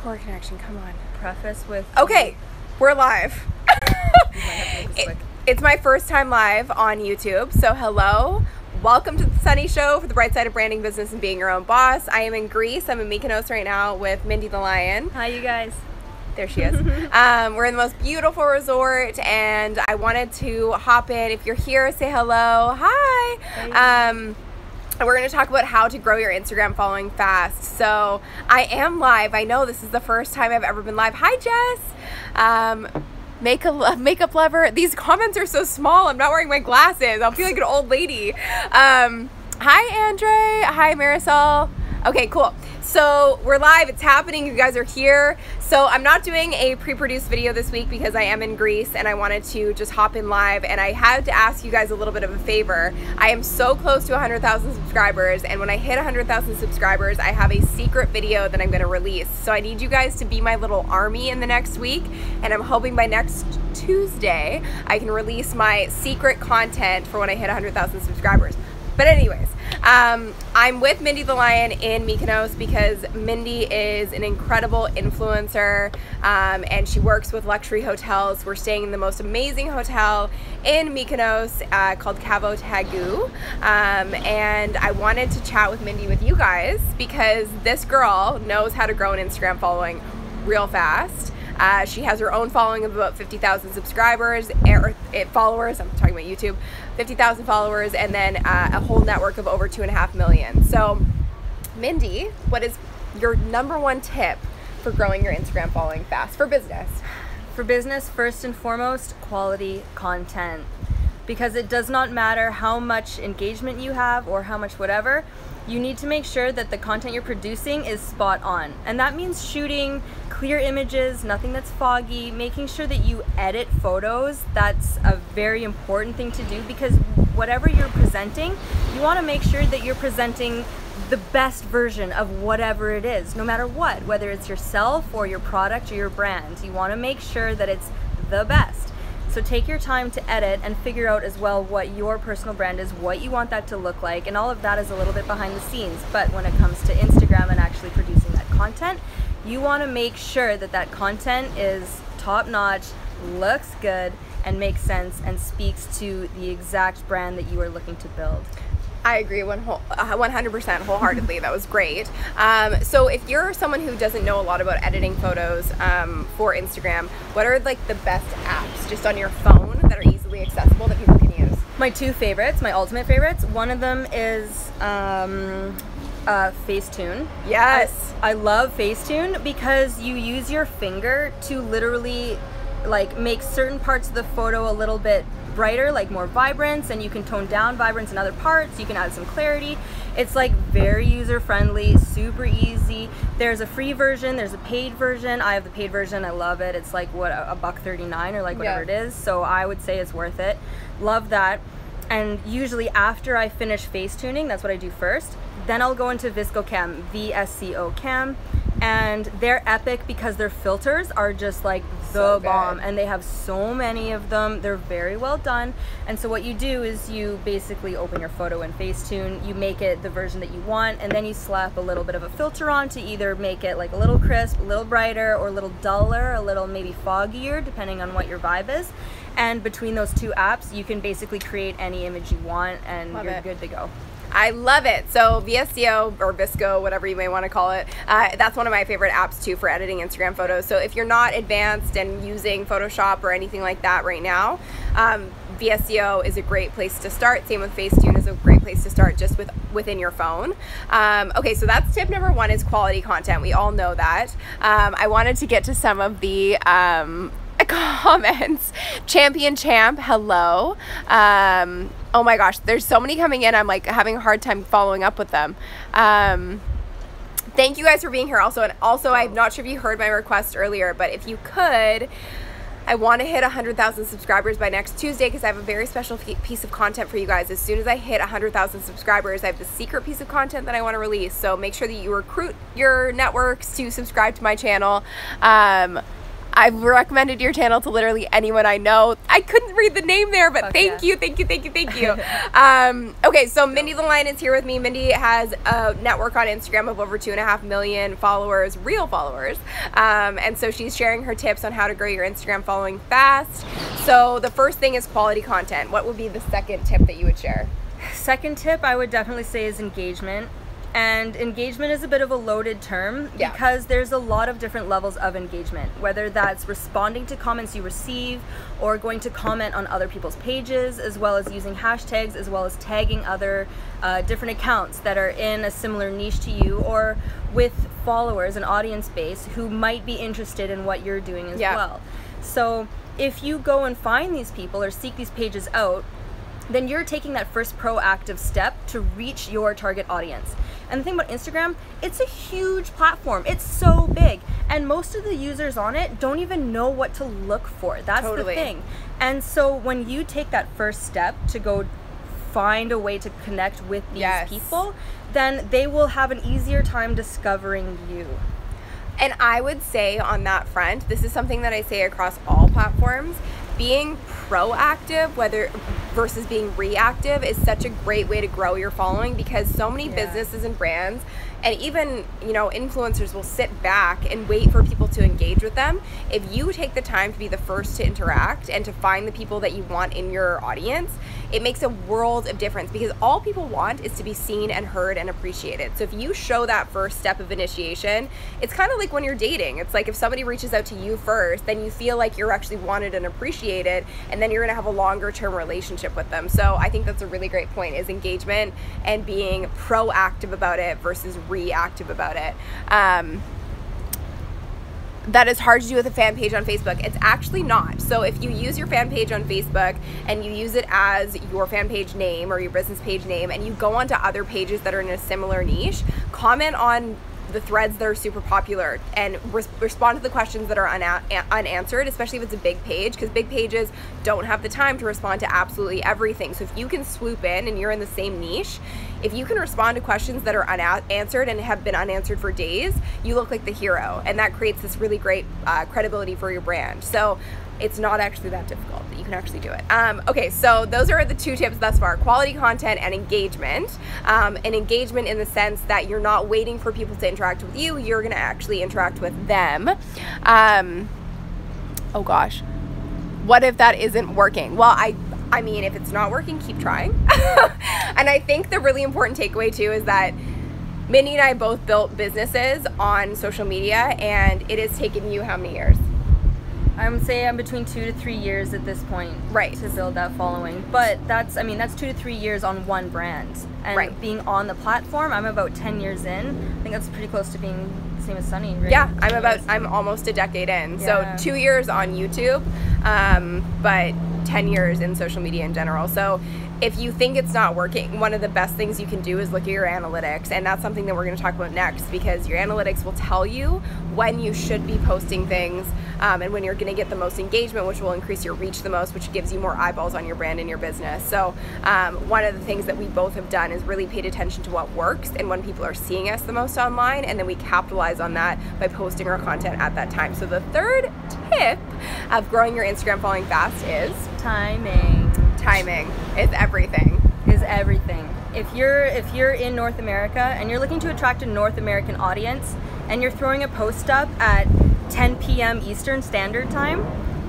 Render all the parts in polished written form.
Poor connection, come on. Preface with... Okay, we're live. It's my first time live on YouTube, so hello. Welcome to the Sunny Show for the bright side of branding, business, and being your own boss. I am in Greece. I'm in Mykonos right now with Mindy the Lion. Hi, you guys. There she is. We're in the most beautiful resort, and I wanted to hop in. If you're here, say hello. Hi. Hey. We're going to talk about how to grow your Instagram following fast. So I am live. I know this is the first time I've ever been live. Hi, Jess. Makeup lover. These comments are so small. I'm not wearing my glasses. I'll feel like an old lady. Hi, Andre. Hi, Marisol. Okay, cool. So we're live. It's happening. You guys are here. So I'm not doing a pre-produced video this week because I am in Greece and I wanted to just hop in live, and I had to ask you guys a little bit of a favor. I am so close to 100,000 subscribers, and when I hit 100,000 subscribers, I have a secret video that I'm going to release. So I need you guys to be my little army in the next week, and I'm hoping by next Tuesday I can release my secret content for when I hit 100,000 subscribers. But anyways, I'm with Mindy the Lion in Mykonos because Mindy is an incredible influencer, and she works with luxury hotels. We're staying in the most amazing hotel in Mykonos called Kavo Tagu, and I wanted to chat with Mindy with you guys because this girl knows how to grow an Instagram following real fast. She has her own following of about 50,000 subscribers, followers, I'm talking about YouTube, 50,000 followers, and then a whole network of over 2.5 million. So, Mindy, what is your number one tip for growing your Instagram following fast for business? For business, first and foremost, quality content. Because it does not matter how much engagement you have or how much whatever, you need to make sure that the content you're producing is spot on. And that means shooting clear images, nothing that's foggy, making sure that you edit photos. That's a very important thing to do because whatever you're presenting, you want to make sure that you're presenting the best version of whatever it is, no matter what, whether it's yourself or your product or your brand. You want to make sure that it's the best. So take your time to edit and figure out as well what your personal brand is, what you want that to look like, and all of that is a little bit behind the scenes. But when it comes to Instagram and actually producing that content, you want to make sure that that content is top-notch, looks good, and makes sense and speaks to the exact brand that you are looking to build. I agree 100% wholeheartedly. That was great. So if you're someone who doesn't know a lot about editing photos for Instagram, what are like the best apps just on your phone that are easily accessible that people can use? My two favorites, my ultimate favorites, one of them is Facetune. Yes. I love Facetune because you use your finger to literally like make certain parts of the photo a little bit brighter, like more vibrance, and you can tone down vibrance in other parts. You can add some clarity. It's like very user-friendly, super easy. There's a free version, there's a paid version. I have the paid version. I love it. It's like what, $1.39 or like whatever it is. So I would say it's worth it. Love that. And usually after I finish Facetuning, that's what I do first. Then I'll go into VSCO Cam, and they're epic because their filters are just like the bomb, and they have so many of them. They're very well done. And so what you do is you basically open your photo in Facetune, you make it the version that you want, and then you slap a little bit of a filter on to either make it like a little crisp, a little brighter, or a little duller, a little maybe foggier, depending on what your vibe is. And between those two apps, you can basically create any image you want, and you're good to go. I love it. So VSCO or VSCO, whatever you may want to call it, that's one of my favorite apps too for editing Instagram photos. So if you're not advanced and using Photoshop or anything like that right now, VSCO is a great place to start. Same with Facetune is a great place to start just within your phone. Okay, so that's tip number one, is quality content. We all know that. I wanted to get to some of the comments. Champion Champ, hello. Oh my gosh, there's so many coming in. I'm like having a hard time following up with them. Thank you guys for being here also. And also, I'm not sure if you heard my request earlier, but if you could, I want to hit 100,000 subscribers by next Tuesday because I have a very special piece of content for you guys. As soon as I hit 100,000 subscribers, I have the secret piece of content that I want to release. So make sure that you recruit your networks to subscribe to my channel. I've recommended your channel to literally anyone I know. I couldn't read the name there, but thank you. Okay, so Mindy the Lion is here with me. Mindy has a network on Instagram of over 2.5 million followers, real followers. And so she's sharing her tips on how to grow your Instagram following fast. So the first thing is quality content. What would be the second tip that you would share? Second tip I would definitely say is engagement. And engagement is a bit of a loaded term because there's a lot of different levels of engagement, whether that's responding to comments you receive or going to comment on other people's pages, as well as using hashtags, as well as tagging other different accounts that are in a similar niche to you or with followers, an audience base who might be interested in what you're doing as well. So if you go and find these people or seek these pages out, then you're taking that first proactive step to reach your target audience. And the thing about Instagram, it's a huge platform. It's so big. And most of the users on it don't even know what to look for. That's the thing. And so when you take that first step to go find a way to connect with these people, then they will have an easier time discovering you. And I would say on that front, this is something that I say across all platforms, being proactive versus being reactive is such a great way to grow your following, because so many businesses and brands and even, you know, influencers will sit back and wait for people to engage with them. If you take the time to be the first to interact and to find the people that you want in your audience, it makes a world of difference, because all people want is to be seen and heard and appreciated. So if you show that first step of initiation, it's kind of like when you're dating. It's like if somebody reaches out to you first, then you feel like you're actually wanted and appreciated, and then you're gonna have a longer term relationship with them. So I think that's a really great point, is engagement and being proactive about it versus reactive about it. That is hard to do with a fan page on Facebook. It's actually not. So if you use your fan page on Facebook and you use it as your fan page name or your business page name, and you go onto other pages that are in a similar niche, comment on the threads that are super popular and respond to the questions that are unanswered, especially if it's a big page, because big pages don't have the time to respond to absolutely everything. So if you can swoop in and you're in the same niche, if you can respond to questions that are unanswered and have been unanswered for days, you look like the hero, and that creates this really great credibility for your brand. So it's not actually that difficult. You can actually do it. Okay, so those are the two tips thus far: quality content and engagement. And engagement in the sense that you're not waiting for people to interact with you, you're gonna actually interact with them. Oh gosh, what if that isn't working? Well, I mean, if it's not working, keep trying. And I think the really important takeaway too is that Mindy and I both built businesses on social media, and it has taken you how many years? I would say I'm between 2 to 3 years at this point to build that following. But that's 2 to 3 years on one brand. And being on the platform, I'm about 10 years in. I think that's pretty close to being the same as Sunny, right? Yeah, I'm almost a decade in. So 2 years on YouTube, but 10 years in social media in general. So if you think it's not working, one of the best things you can do is look at your analytics, and that's something that we're going to talk about next, because your analytics will tell you when you should be posting things and when you're going to get the most engagement, which will increase your reach the most, which gives you more eyeballs on your brand and your business. So one of the things that we both have done is really paid attention to what works and when people are seeing us the most online, and then we capitalize on that by posting our content at that time. So the third tip of growing your Instagram following fast is timing. Timing is everything. Is everything. If you're in North America and you're looking to attract a North American audience and you're throwing a post up at 10 p.m. Eastern Standard Time,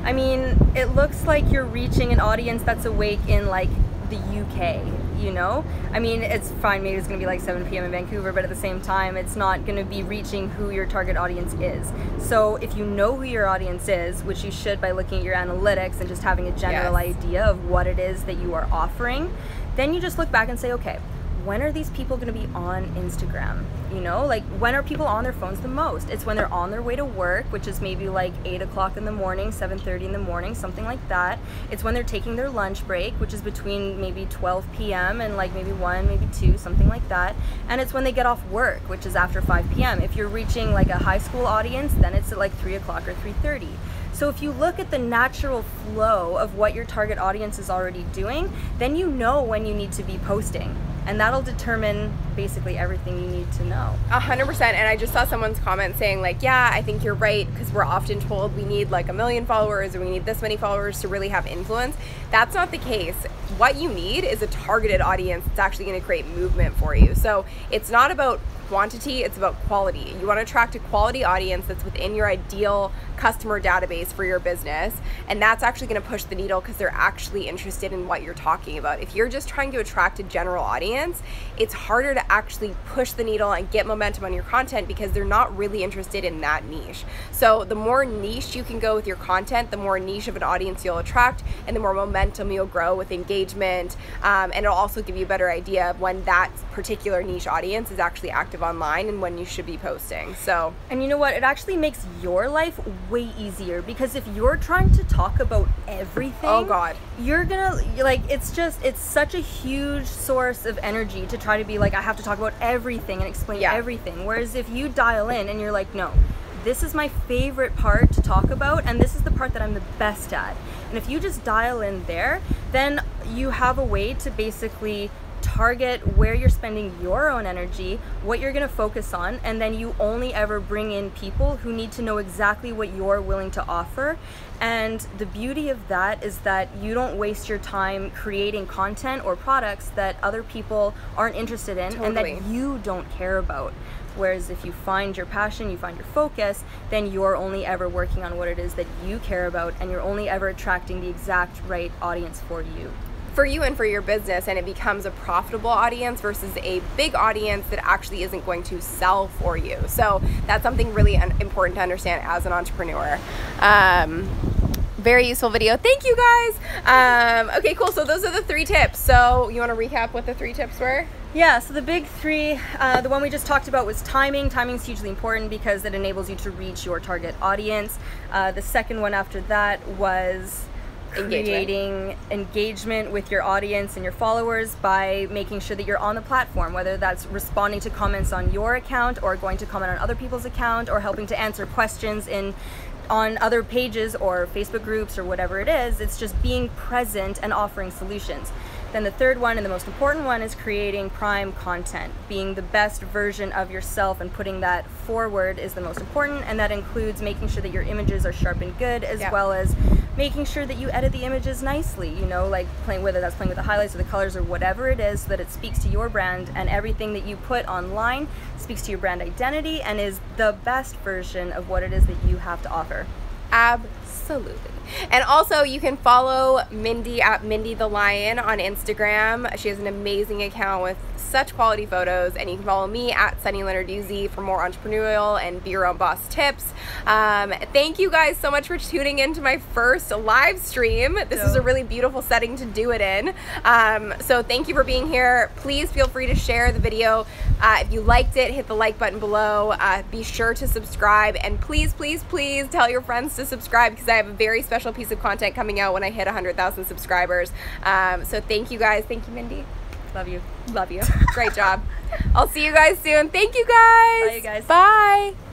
I mean, it looks like you're reaching an audience that's awake in like the UK, you know? I mean, it's fine, maybe it's gonna be like 7 p.m. in Vancouver, but at the same time, it's not gonna be reaching who your target audience is. So if you know who your audience is, which you should by looking at your analytics and just having a general idea of what it is that you are offering, then you just look back and say, okay, when are these people going to be on Instagram? You know, like when are people on their phones the most? It's when they're on their way to work, which is maybe like 8 o'clock in the morning, 7:30 in the morning, something like that. It's when they're taking their lunch break, which is between maybe 12 p.m. and like maybe 1, maybe 2, something like that. And it's when they get off work, which is after 5 p.m. If you're reaching like a high school audience, then it's at like 3 o'clock or 3:30. So if you look at the natural flow of what your target audience is already doing, then you know when you need to be posting. and that'll determine basically everything you need to know. 100%. And I just saw someone's comment saying like, yeah, I think you're right, because we're often told we need like 1 million followers or we need this many followers to really have influence. That's not the case. What you need is a targeted audience that's actually going to create movement for you. So it's not about quantity, it's about quality. You want to attract a quality audience that's within your ideal customer database for your business, and that's actually going to push the needle because they're actually interested in what you're talking about. If you're just trying to attract a general audience, it's harder to actually push the needle and get momentum on your content because they're not really interested in that niche. So the more niche you can go with your content, the more niche of an audience you'll attract, and the more momentum you'll grow with engagement, and it'll also give you a better idea of when that particular niche audience is actually active online and when you should be posting. So, and you know what, it actually makes your life way easier, because if you're trying to talk about everything, oh god, you're gonna like, it's such a huge source of energy to try to be like, I have to talk about everything and explain everything. Whereas if you dial in and you're like, no, this is my favorite part to talk about, and this is the part that I'm the best at, and if you just dial in there, then you have a way to basically target where you're spending your own energy, what you're going to focus on, and then you only ever bring in people who need to know exactly what you're willing to offer. And the beauty of that is that you don't waste your time creating content or products that other people aren't interested in and that you don't care about. Whereas if you find your passion, you find your focus, then you're only ever working on what it is that you care about, and you're only ever attracting the exact right audience for you. For you and for your business, and it becomes a profitable audience versus a big audience that actually isn't going to sell for you. So that's something really important to understand as an entrepreneur. Very useful video. Thank you guys. Okay, cool. So those are the 3 tips. So you want to recap what the 3 tips were? Yeah, so the big 3, the one we just talked about was timing. Timing is hugely important because it enables you to reach your target audience. The second one after that was creating engagement with your audience and your followers by making sure that you're on the platform, whether that's responding to comments on your account or going to comment on other people's account or helping to answer questions on other pages or Facebook groups or whatever it is. It's just being present and offering solutions. Then the third one, and the most important one, is creating prime content. Being the best version of yourself and putting that forward is the most important, and that includes making sure that your images are sharp and good, as well as making sure that you edit the images nicely, you know, like whether that's playing with the highlights or the colors or whatever it is, so that it speaks to your brand, and everything that you put online speaks to your brand identity and is the best version of what it is that you have to offer. Absolutely. And also you can follow Mindy at Mindy the Lion on Instagram. She has an amazing account with such quality photos, and you can follow me at Sunny Lenarduzzi for more entrepreneurial and be your own boss tips. Thank you guys so much for tuning into my first live stream. This is a really beautiful setting to do it in. So thank you for being here. Please feel free to share the video. If you liked it, hit the like button below. Be sure to subscribe, and please, please, please tell your friends to subscribe, because I have a very special piece of content coming out when I hit 100,000 subscribers. So thank you guys. Thank you, Mindy. Love you. Love you. Great job. I'll see you guys soon. Thank you guys. Bye, you guys. Bye.